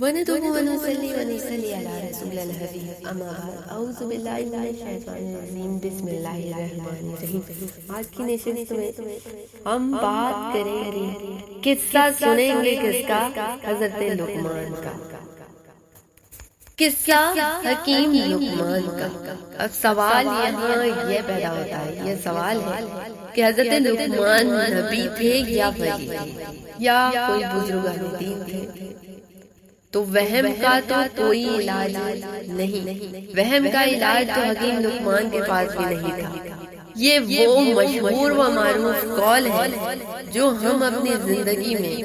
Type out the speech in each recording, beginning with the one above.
وندعو ونصلي ونصلي على رسول الحبیب اما بعد اعوذ باللہ من الشیطان الرجیم بسم اللہ الرحمن الرحیم۔ آج کی نشست میں ہم بات کریں گے، قصہ سنیں گے کس کا؟ حضرت لقمان کا قصہ، حکیم لقمان کا۔ اب سوال یہاں یہ پیدا ہوتا ہے، یہ سوال ہے کہ حضرت لقمان نبی تھے یا ولی تھے یا کوئی بزرگ دین تھے؟ تو وہم کا تو کوئی علاج نہیں، وہم کا علاج تو حکیم لقمان کے پاس بھی نہیں تھا۔ یہ وہ مشہور و معروف قول ہے جو ہم اپنی زندگی میں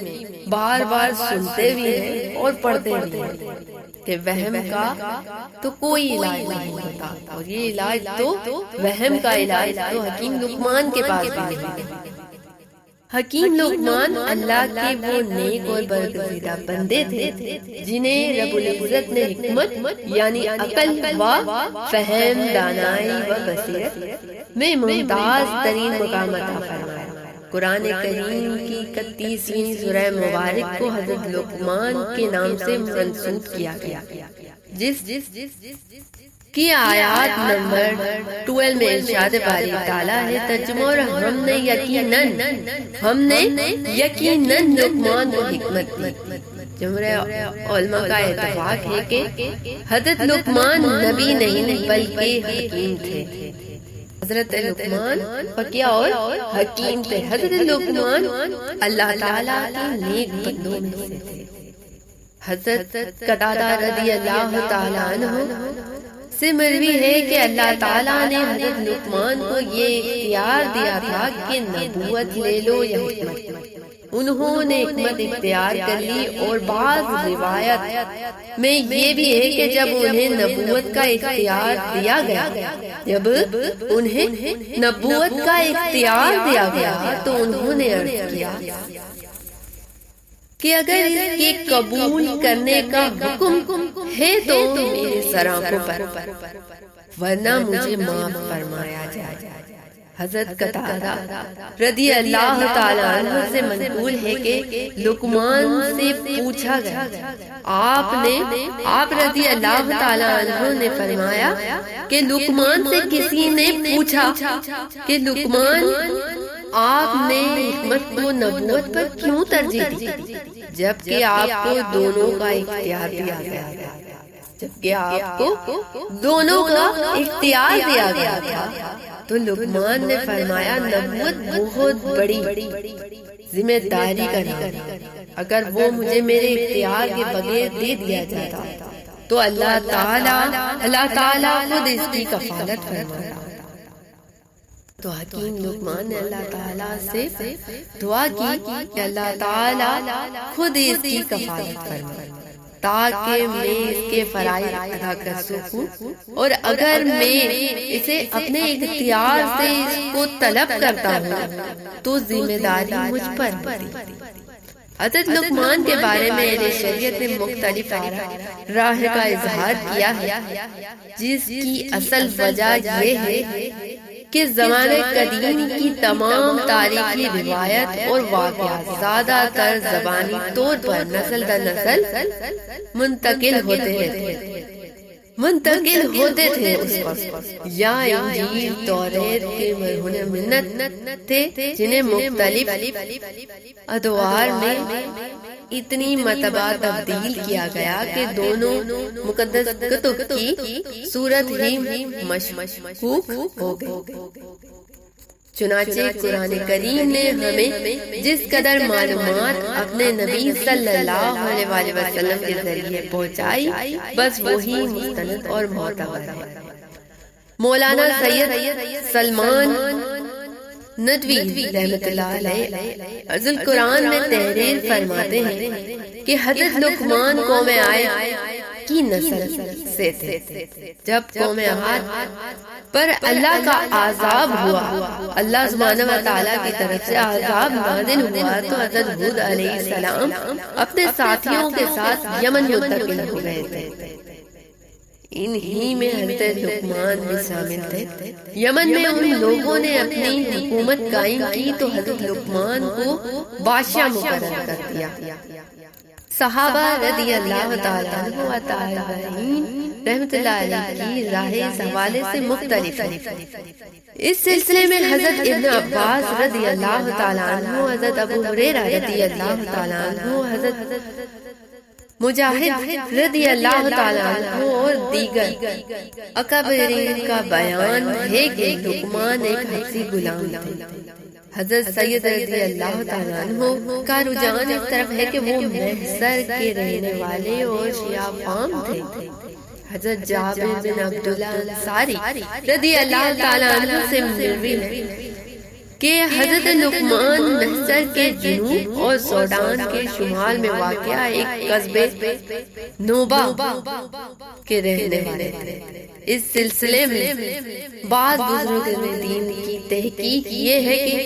بار بار سنتے بھی ہیں اور پڑھتے بھی ہیں کہ وہم کا تو کوئی علاج نہیں ہوتا، اور یہ علاج تو وہم کا علاج تو حکیم لقمان کے پاس بھی نہیں۔ حکیم لقمان اللہ کے وہ نیک اور برگزیدہ بندے تھے جنہیں رب العزت نے حکمت یعنی عقل و فہم، دانائی و بصیرت میں ممتاز ترین مقام عطا فرمایا۔ قرآن کریم کی 31ویں سورہ مبارک کو حضرت لقمان کے نام سے منسوب کیا گیا، جس کی آیات نمبر 12 میں ارشاد باری تعالیٰ ہے ترجمہ، اور ہم نے یقیناً لقمان کو حکمت دی۔ جمہور علماء کا اتفاق ہے کہ حضرت لقمان نبی نہیں بلکہ حکیم تھے۔ حضرت لقمان فقیہ اور حکیم تھے۔ حضرت لقمان اللہ تعالیٰ کے نیک بندوں میں سے تھے۔ حضرت قتادہ رضی اللہ تعالیٰ عنہ سے مروی ہے کہ اللہ تعالیٰ نے حضرت لقمان کو یہ اختیار دیا تھا کہ نبوت لے لو یا حکمت۔ انہوں نے حکمت اختیار کر لی، اور بعض روایت میں یہ بھی ہے کہ جب انہیں نبوت کا اختیار دیا گیا تو انہوں نے عرض کیا کہ اگر اس کے قبول کرنے کا حکم ہے تو میرے سرآنکھوں پر، ورنہ مجھے معاف فرمایا جائے۔ حضرت قتادہ رضی اللہ تعالیٰ عنہ سے منقول ہے کہ لقمان سے پوچھا گیا، آپ رضی اللہ تعالیٰ عنہ نے فرمایا کہ لقمان سے کسی نے پوچھا کہ لقمان، آپ نے حکمت کو نبوت پر کیوں ترجیح دی جبکہ آپ کو دونوں کا اختیار دیا گیا تھا؟ تو لقمان نے فرمایا نبوت بہت بڑی ذمہ داری کا نام ہے، اگر وہ مجھے میرے اختیار کے بغیر دے دیا جاتا تو اللہ تعالیٰ خود اس کی کفالت فرماتا۔ تو حکیم لقمان نے اللہ تعالیٰ سے دعا کی کہ اللہ تعالیٰ خود اس کی کفالت فرمائے تاکہ میں اس کے فرائض ادا کر سکوں، اور اگر میں اسے اپنے اختیار سے اس کو طلب کرتا ہوں تو ذمہ داری مجھ پر ہوتی۔ حضرت لقمان کے بارے میں اہل شریعت نے مختلف راہ کا اظہار کیا ہے، جس کی اصل وجہ یہ ہے کہ زمانہ قدیم کی تمام تاریخی روایت اور واقعات زیادہ تر زبانی طور پر نسل در نسل منتقل ہوتے تھے۔ اس وقت یا انجیل، توریت کے مرہون تھے جنہیں مختلف ادوار میں اتنی مرتبہ تبدیل کیا گیا کہ دونوں مقدس کتب کی صورت ہی مشکوک ہو گئی۔ چنانچہ قرآن کریم نے ہمیں جس قدر معلومات اپنے نبی صلی اللہ علیہ وسلم کے ذریعے پہنچائی، بس وہی مستند اور معتبر ہے۔ مولانا سید سلمان ندوی رحمۃ اللہ علیہ عز القرآن میں تحریر فرماتے ہیں کہ حضرت لقمان قوم عاد کی نسل سے تھے۔ جب قوم عاد پر اللہ کا عذاب ہوا، اللہ سبحانہ و تعالیٰ کی طرف سے عذاب نازل ہوا، تو حضرت ہود علیہ السلام اپنے ساتھیوں کے ساتھ یمن منتقل ہو گئے تھے۔ انہی میں حضرت لقمان بھی شامل تھے۔ یمن میں ان لوگوں نے اپنی حکومت قائم کی تو حضرت لقمان کو بادشاہ مقرر کر دیا۔ صحابہ رضی اللہ تعالیٰ عنہ و تابعین رحمت اللہ علیہ کی راہ اس حوالے سے مختلف ہے۔ اس سلسلے میں حضرت ابن عباس رضی اللہ تعالیٰ عنہ، حضرت ابو ہریرہ رضی اللہ تعالیٰ عنہ، حضرت مجاہد رضی اللہ تعالیٰ عنہ اور دیگر اکابرین کا بیان ہے کہ لقمان ایک حبشی غلام تھے۔ حضرت سید رضی اللہ تعالیٰ عنہ کا رجحان اس طرف ہے کہ وہ محصر کے رہنے والے اور شیعہ فام تھے۔ حضرت جابر بن عبداللہ انصاری رضی اللہ تعالیٰ عنہ سے مروی ہے کہ حضرت لقمان محصر کے جنوب اور سوڈان کے شمال میں واقع ایک قصبے نوبہ کے رہنے والے تھے۔ اس سلسلے میں بعض بزرگ دین کی تحقیق یہ ہے کہ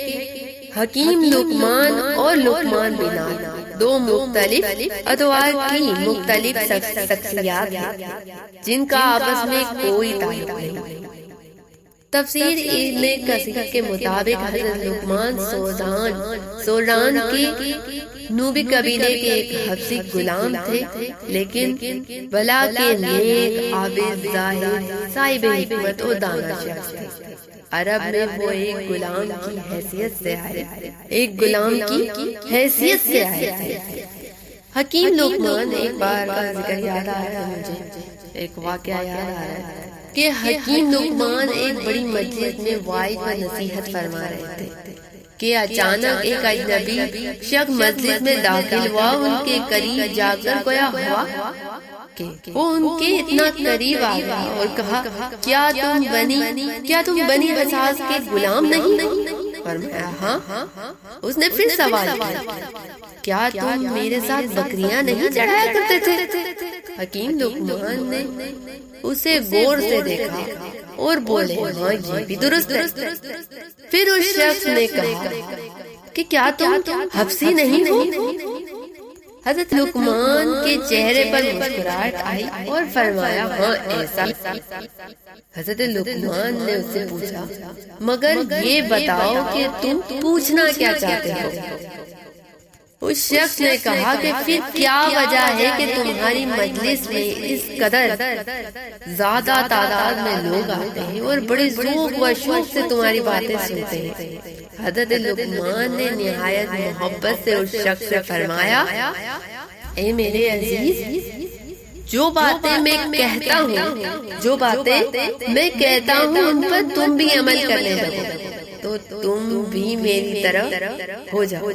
حکیم لقمان اور لقمان بن دو مختلف ادوار کی مختلف شخصیات ہیں جن کا آپس میں کوئی تعلق نہیں۔ تفسیر ابن کثیر کے مطابق حضرت لقمان سوڈان کے نوبی قبیلے کے ایک حبشی غلام تھے، لیکن بلا کے نیک، عابد، زاہد، صاحب حکمت و دانا شخص تھے۔ عرب میں وہ ایک غلام کی حیثیت سے آئے تھے۔ حکیم لقمان، ایک بار کا ذکر یاد آ رہا ہے مجھے، ایک واقعہ یاد آ رہا ہے کہ حکیم لقمان ایک بڑی مسجد میں واعظ و نصیحت فرما رہے تھے کہ اچانک ایک اجنبی شخص مسجد میں داخل ہوا۔ ان کے قریب جا کر گویا ہوا کہ وہ ان کے اتنا قریب آ گیا اور کہا، کیا تم بنی بساس کے غلام نہیں؟ فرمایا ہاں۔ اس نے پھر سوال کیا تم میرے ساتھ بکریاں نہیں چڑھایا کرتے تھے؟ حکیم لقمان نے اسے غور سے دیکھا اور بولے، ہاں یہ بھی درست ہے۔ پھر اس شخص نے کہا کہ کیا تم حبشی نہیں ہو؟ حضرت لقمان کے چہرے پر مسکراہٹ آئی اور فرمایا، ہاں ایسا۔ حضرت لقمان نے اس سے پوچھا، مگر یہ بتاؤ کہ تم پوچھنا کیا چاہتے ہو؟ اس شخص نے کہا کہ پھر کیا وجہ ہے کہ تمہاری مجلس میں اس قدر زیادہ تعداد میں لوگ آتے ہیں اور بڑے ذوق و شوق سے تمہاری باتیں سنتے ہیں؟ حضرت لقمان نے نہایت محبت سے اس شخص سے فرمایا، اے میرے عزیز، جو باتیں میں کہتا ہوں ان پر تم بھی عمل کرنے لگو تو تم بھی میری طرح ہو جاؤ۔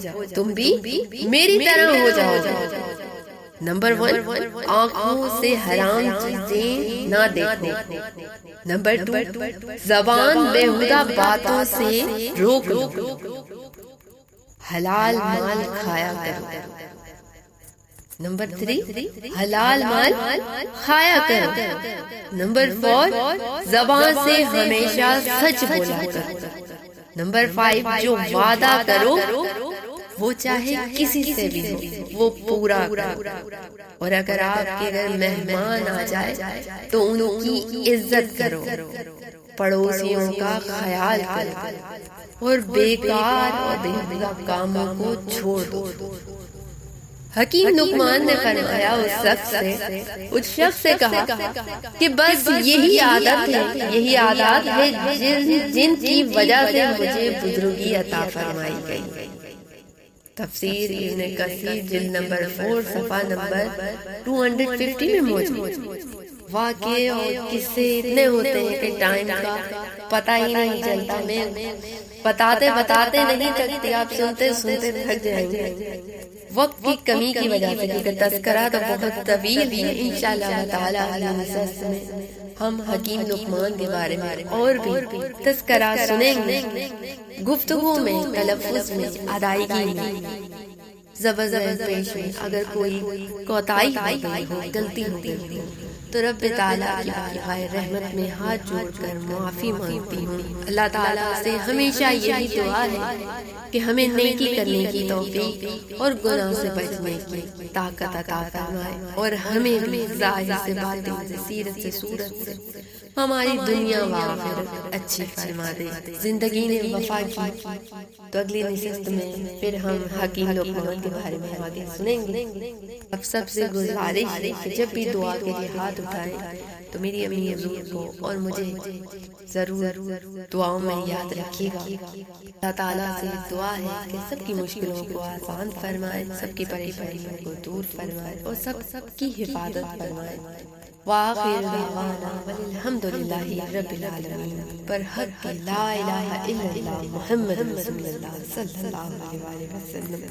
نمبر 1، آنکھوں سے حرام چیزیں نہ دیکھو۔ نمبر 2، زبان بیہودہ باتوں سے روک لو۔ حلال مال کھایا کرو۔ نمبر 3، حلال مال کھایا کرو۔ نمبر 4، زبان سے ہمیشہ سچ بولا کرو۔ نمبر 5، جو وعدہ کرو وہ چاہے کسی سے بھی ہو وہ پورا کرو، اور اگر آپ کے گھر مہمان آ جائے تو ان کی عزت کرو، پڑوسیوں کا خیال کرو اور بیکار اور بےہودہ کاموں کو چھوڑ دو۔ حکیم لقمان نے فرمایا اس شخص سے کہا کہ بس یہی عادات ہے جن کی وجہ سے مجھے بزرگی عطا فرمائی گئی۔ تفسیر ابن کثیر جلد نمبر 4 صفحہ نمبر 250 میں موجود۔ واقعے اور قصے اتنے ہوتے ہیں کہ ٹائم کا پتہ ہی نہیں چلتا۔ میں بتاتے نہیں تھکتی، آپ سنتے تھک جائیں گے وقت کی کمی کی وجہ سے، کیونکہ تذکرہ تو بہت طویل ہے۔ انشاءاللہ تعالی علیہ میں ہم حکیم لقمان کے بارے میں اور بھی تذکرہ سنیں گے، گفتگو میں، تلفظ میں، ادائیگی میں، زبر پیش میں اگر کوئی کوتاہی ہو گئی ہو، غلطی ہو گئی تو رب تعالیٰ کی بارگاہ رحمت میں ہاتھ جوڑ کر معافی مانگتی ہوں۔ اللہ تعالیٰ سے ہمیشہ یہی دعا ہے کہ ہمیں نیکی کرنے کی توفیق اور گناہ سے بچنے کی طاقت عطا فرمائے، اور ہمیں بھی ظاہر سے باطن سے، سیرت سے، صورت سے ہماری دنیا و آخرت اچھی فرما دے، زندگی نے وفا کی تو اگلی نشست میں پھر ہم حکیم لقمان کے بارے میں آگے سنیں گے۔ اب سب سے گزارش ہے کہ جب بھی دعا کے لیے ہاتھ اٹھائے تو میری امی ابو کو اور مجھے ضرور دعاؤں میں یاد رکھیے گا۔ اللہ تعالیٰ سے دعا ہے کہ سب کی مشکلوں کو آسان فرمائے، سب کی پریشانیوں کو دور فرمائے اور سب کی حفاظت فرمائے۔ وآخر دعوانا الحمدللہ رب العالمین۔ پر حق لا الہ الا اللہ محمد رسول اللہ صلی اللہ علیہ وسلم۔